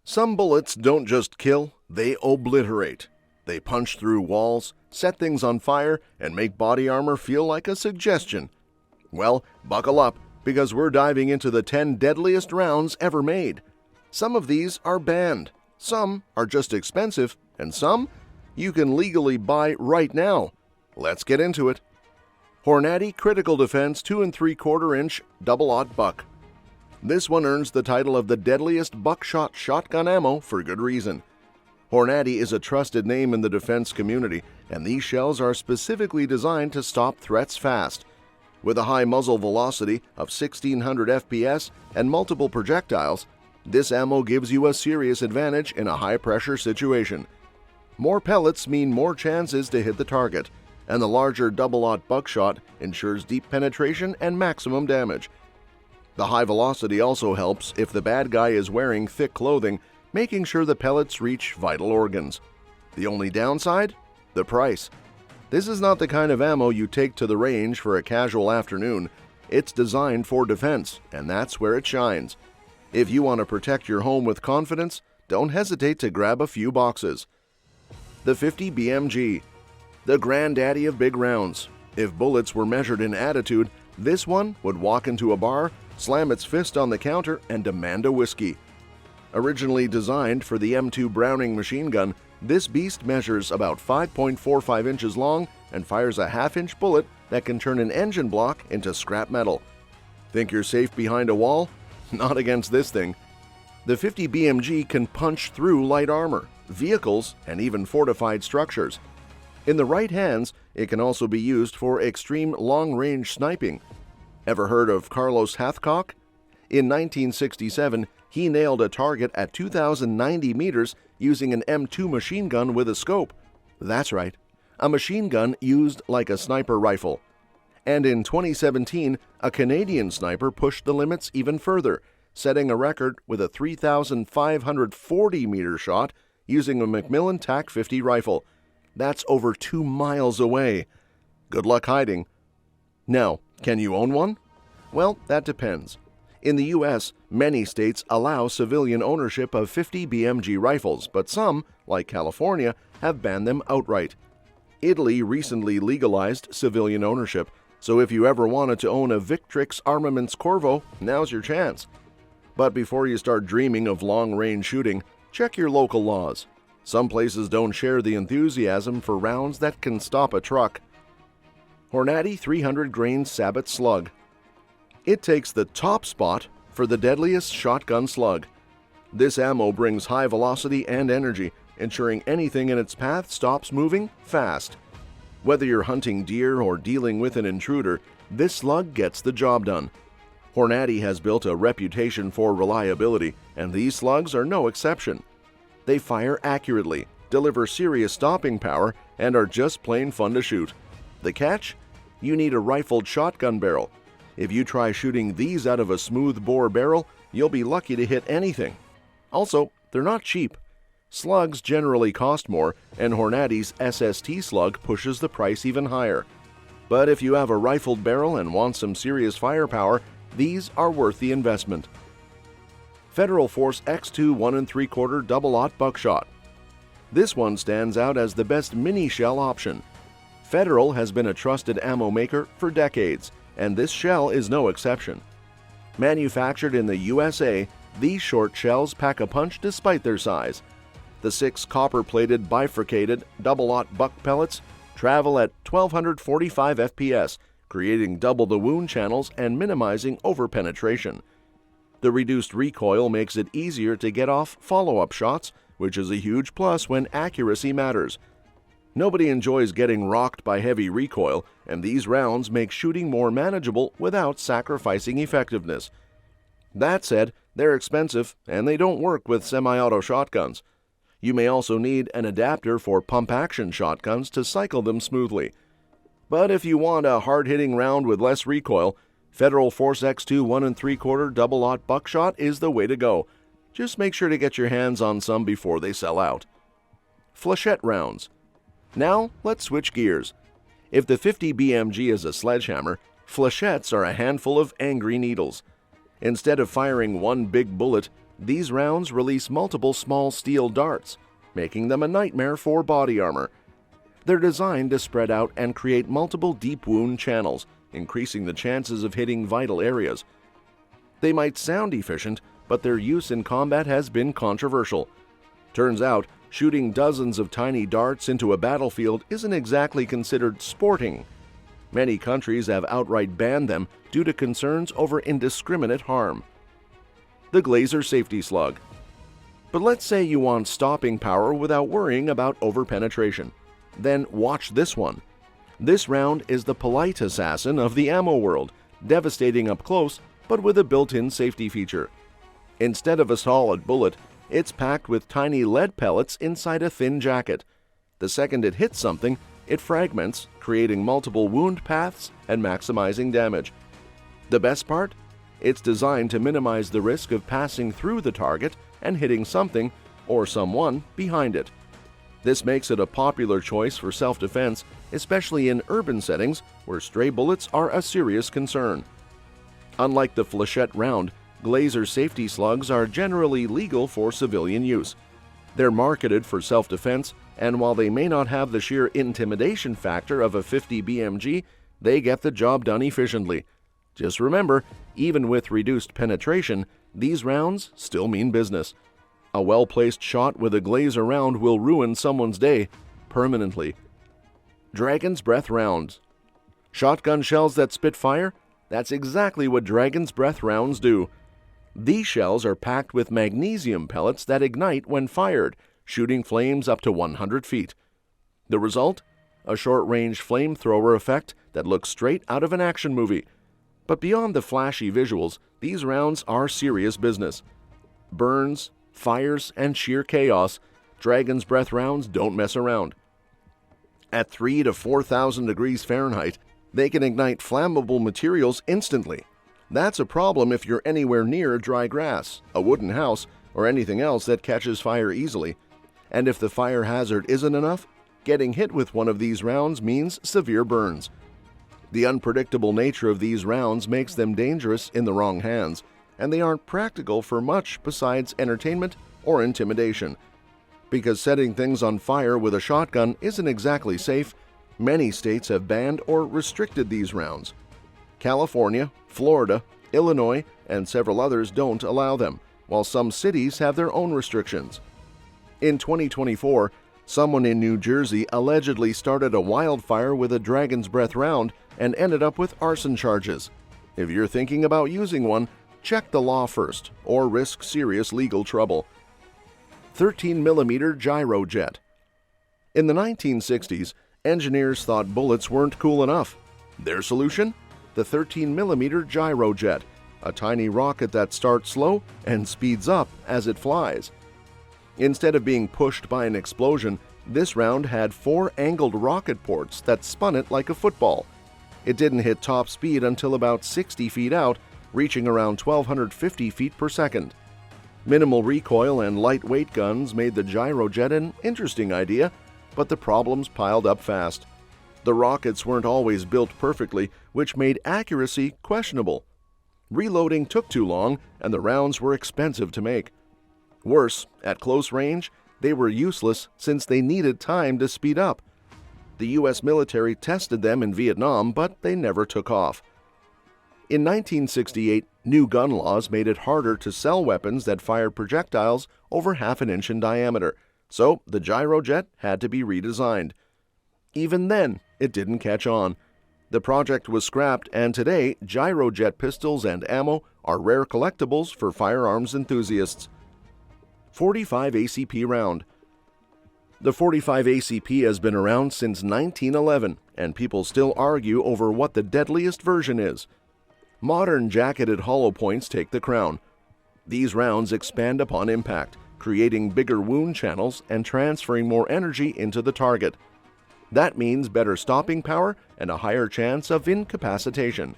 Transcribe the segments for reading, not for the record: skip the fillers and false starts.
Some bullets don't just kill, they obliterate. They punch through walls, set things on fire, and make body armor feel like a suggestion. Well, buckle up, because we're diving into the 10 deadliest rounds ever made. Some of these are banned, some are just expensive, and some you can legally buy right now. Let's get into it. Hornady Critical Defense 2 3/4 inch double-aught buck. This one earns the title of the deadliest buckshot shotgun ammo for good reason. Hornady is a trusted name in the defense community, and these shells are specifically designed to stop threats fast. With a high muzzle velocity of 1600 FPS and multiple projectiles, this ammo gives you a serious advantage in a high-pressure situation. More pellets mean more chances to hit the target, and the larger double-aught buckshot ensures deep penetration and maximum damage. The high velocity also helps if the bad guy is wearing thick clothing, making sure the pellets reach vital organs. The only downside? The price. This is not the kind of ammo you take to the range for a casual afternoon. It's designed for defense, and that's where it shines. If you want to protect your home with confidence, don't hesitate to grab a few boxes. The 50 BMG. The granddaddy of big rounds. If bullets were measured in attitude, this one would walk into a bar, slam its fist on the counter, and demand a whiskey. Originally designed for the M2 Browning machine gun, this beast measures about 5.45 inches long and fires a half-inch bullet that can turn an engine block into scrap metal. Think you're safe behind a wall? Not against this thing. The 50 BMG can punch through light armor, vehicles, and even fortified structures. In the right hands, it can also be used for extreme long-range sniping. Ever heard of Carlos Hathcock? In 1967, he nailed a target at 2,090 meters using an M2 machine gun with a scope. That's right, a machine gun used like a sniper rifle. And in 2017, a Canadian sniper pushed the limits even further, setting a record with a 3,540-meter shot using a Macmillan TAC-50 rifle. That's over 2 miles away. Good luck hiding. Now, can you own one? Well, that depends. In the U.S., many states allow civilian ownership of 50 BMG rifles, but some, like California, have banned them outright. Italy recently legalized civilian ownership, so if you ever wanted to own a Victrix Armaments Corvo, now's your chance. But before you start dreaming of long-range shooting, check your local laws. Some places don't share the enthusiasm for rounds that can stop a truck. Hornady 300-grain Sabot Slug. It takes the top spot for the deadliest shotgun slug. This ammo brings high velocity and energy, ensuring anything in its path stops moving fast. Whether you're hunting deer or dealing with an intruder, this slug gets the job done. Hornady has built a reputation for reliability, and these slugs are no exception. They fire accurately, deliver serious stopping power, and are just plain fun to shoot. The catch? You need a rifled shotgun barrel. If you try shooting these out of a smooth-bore barrel, you'll be lucky to hit anything. Also, they're not cheap. Slugs generally cost more, and Hornady's SST slug pushes the price even higher. But if you have a rifled barrel and want some serious firepower, these are worth the investment. Federal Force X2 1 3/4 double-aught buckshot. This one stands out as the best mini-shell option. Federal has been a trusted ammo maker for decades, and this shell is no exception. Manufactured in the USA, these short shells pack a punch despite their size. The 6 copper-plated bifurcated double-aught buck pellets travel at 1,245 FPS, creating double the wound channels and minimizing overpenetration. The reduced recoil makes it easier to get off follow-up shots, which is a huge plus when accuracy matters. Nobody enjoys getting rocked by heavy recoil, and these rounds make shooting more manageable without sacrificing effectiveness. That said, they're expensive, and they don't work with semi-auto shotguns. You may also need an adapter for pump-action shotguns to cycle them smoothly. But if you want a hard-hitting round with less recoil, Federal Force X2 1 3/4 double-aught buckshot is the way to go. Just make sure to get your hands on some before they sell out. Flechette rounds. Now, let's switch gears. If the 50 BMG is a sledgehammer, flechettes are a handful of angry needles. Instead of firing one big bullet, these rounds release multiple small steel darts, making them a nightmare for body armor. They're designed to spread out and create multiple deep wound channels, increasing the chances of hitting vital areas. They might sound efficient, but their use in combat has been controversial. Turns out, shooting dozens of tiny darts into a battlefield isn't exactly considered sporting. Many countries have outright banned them due to concerns over indiscriminate harm. The Glazer Safety Slug. But let's say you want stopping power without worrying about overpenetration. Then watch this one. This round is the polite assassin of the ammo world, devastating up close but with a built-in safety feature. Instead of a solid bullet, it's packed with tiny lead pellets inside a thin jacket. The second it hits something, it fragments, creating multiple wound paths and maximizing damage. The best part? It's designed to minimize the risk of passing through the target and hitting something or someone behind it. This makes it a popular choice for self-defense, especially in urban settings where stray bullets are a serious concern. Unlike the flechette round, Glazer safety slugs are generally legal for civilian use. They're marketed for self-defense, and while they may not have the sheer intimidation factor of a 50 BMG, they get the job done efficiently. Just remember, even with reduced penetration, these rounds still mean business. A well-placed shot with a Glazer round will ruin someone's day permanently. Dragon's Breath rounds. Shotgun shells that spit fire? That's exactly what Dragon's Breath rounds do. These shells are packed with magnesium pellets that ignite when fired, shooting flames up to 100 feet. The result? A short-range flamethrower effect that looks straight out of an action movie. But beyond the flashy visuals, these rounds are serious business. Burns, fires, and sheer chaos, Dragon's Breath rounds don't mess around. At 3,000 to 4,000 degrees Fahrenheit, they can ignite flammable materials instantly. That's a problem if you're anywhere near dry grass, a wooden house, or anything else that catches fire easily. And if the fire hazard isn't enough, getting hit with one of these rounds means severe burns. The unpredictable nature of these rounds makes them dangerous in the wrong hands, and they aren't practical for much besides entertainment or intimidation. Because setting things on fire with a shotgun isn't exactly safe, many states have banned or restricted these rounds. California, Florida, Illinois, and several others don't allow them, while some cities have their own restrictions. In 2024, someone in New Jersey allegedly started a wildfire with a Dragon's Breath round and ended up with arson charges. If you're thinking about using one, check the law first or risk serious legal trouble. 13mm gyro jet. In the 1960s, engineers thought bullets weren't cool enough. Their solution? The 13mm gyro jet, a tiny rocket that starts slow and speeds up as it flies. Instead of being pushed by an explosion, this round had 4 angled rocket ports that spun it like a football. It didn't hit top speed until about 60 feet out, reaching around 1,250 feet per second. Minimal recoil and lightweight guns made the gyrojet an interesting idea, but the problems piled up fast. The rockets weren't always built perfectly, which made accuracy questionable. Reloading took too long, and the rounds were expensive to make. Worse, at close range, they were useless since they needed time to speed up. The U.S. military tested them in Vietnam, but they never took off. In 1968, new gun laws made it harder to sell weapons that fired projectiles over half an inch in diameter, so the gyrojet had to be redesigned. Even then, it didn't catch on. The project was scrapped, and today, gyrojet pistols and ammo are rare collectibles for firearms enthusiasts. 45 ACP round. The 45 ACP has been around since 1911, and people still argue over what the deadliest version is. Modern jacketed hollow points take the crown. These rounds expand upon impact, creating bigger wound channels and transferring more energy into the target. That means better stopping power and a higher chance of incapacitation.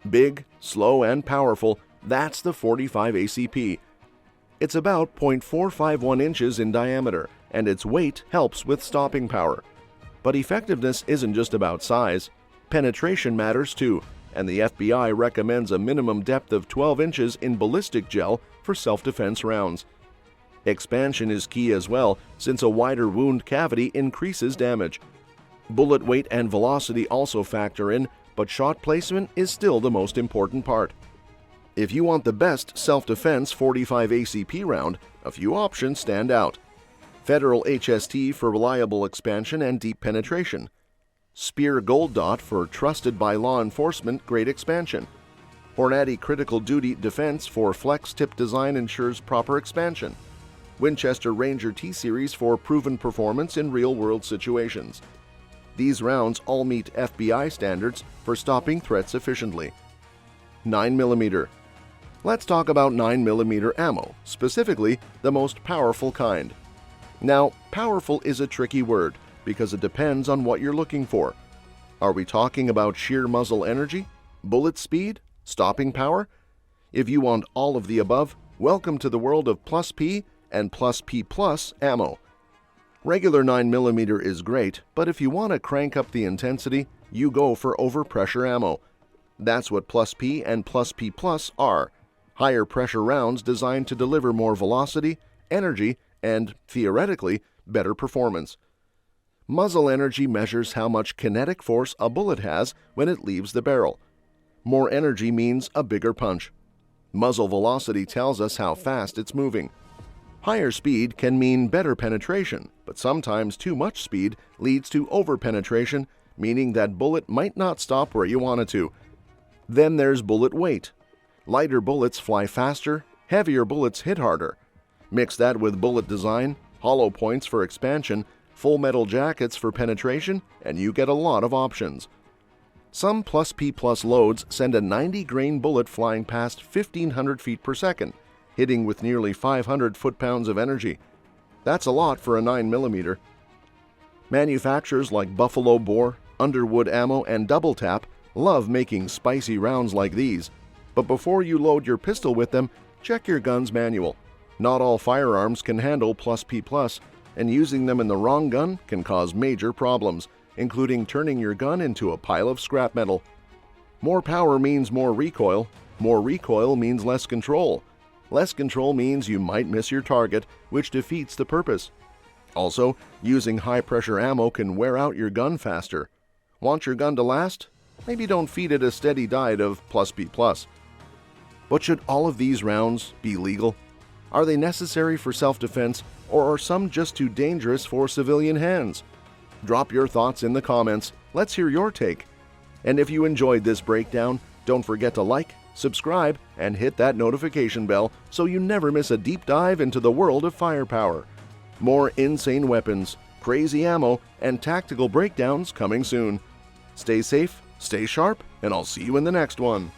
Big, slow, and powerful, that's the 45 ACP. It's about 0.451 inches in diameter, and its weight helps with stopping power. But effectiveness isn't just about size. Penetration matters too, and the FBI recommends a minimum depth of 12 inches in ballistic gel for self-defense rounds. Expansion is key as well, since a wider wound cavity increases damage. Bullet weight and velocity also factor in, but shot placement is still the most important part. If you want the best self-defense 45 ACP round, a few options stand out. Federal HST for reliable expansion and deep penetration. Spear Gold Dot for trusted by law enforcement grade expansion. Hornady Critical Duty Defense for flex tip design ensures proper expansion. Winchester Ranger T-Series for proven performance in real-world situations. These rounds all meet FBI standards for stopping threats efficiently. 9mm. Let's talk about 9mm ammo, specifically the most powerful kind. Now, powerful is a tricky word because it depends on what you're looking for. Are we talking about sheer muzzle energy, bullet speed, stopping power? If you want all of the above, welcome to the world of Plus P and Plus P Plus ammo. Regular 9mm is great, but if you want to crank up the intensity, you go for overpressure ammo. That's what Plus P and Plus P Plus are. Higher pressure rounds designed to deliver more velocity, energy, and, theoretically, better performance. Muzzle energy measures how much kinetic force a bullet has when it leaves the barrel. More energy means a bigger punch. Muzzle velocity tells us how fast it's moving. Higher speed can mean better penetration, but sometimes too much speed leads to over-penetration, meaning that bullet might not stop where you want it to. Then there's bullet weight. Lighter bullets fly faster, heavier bullets hit harder. Mix that with bullet design, hollow points for expansion, full metal jackets for penetration, and you get a lot of options. Some Plus P Plus loads send a 90-grain bullet flying past 1,500 feet per second, hitting with nearly 500 foot-pounds of energy. That's a lot for a 9mm. Manufacturers like Buffalo Bore, Underwood Ammo, and Double Tap love making spicy rounds like these. But before you load your pistol with them, check your gun's manual. Not all firearms can handle Plus P Plus, and using them in the wrong gun can cause major problems, including turning your gun into a pile of scrap metal. More power means more recoil means less control. Less control means you might miss your target, which defeats the purpose. Also, using high-pressure ammo can wear out your gun faster. Want your gun to last? Maybe don't feed it a steady diet of Plus P Plus. But should all of these rounds be legal? Are they necessary for self-defense, or are some just too dangerous for civilian hands? Drop your thoughts in the comments. Let's hear your take. And if you enjoyed this breakdown, don't forget to like, subscribe, and hit that notification bell so you never miss a deep dive into the world of firepower. More insane weapons, crazy ammo, and tactical breakdowns coming soon. Stay safe, stay sharp, and I'll see you in the next one.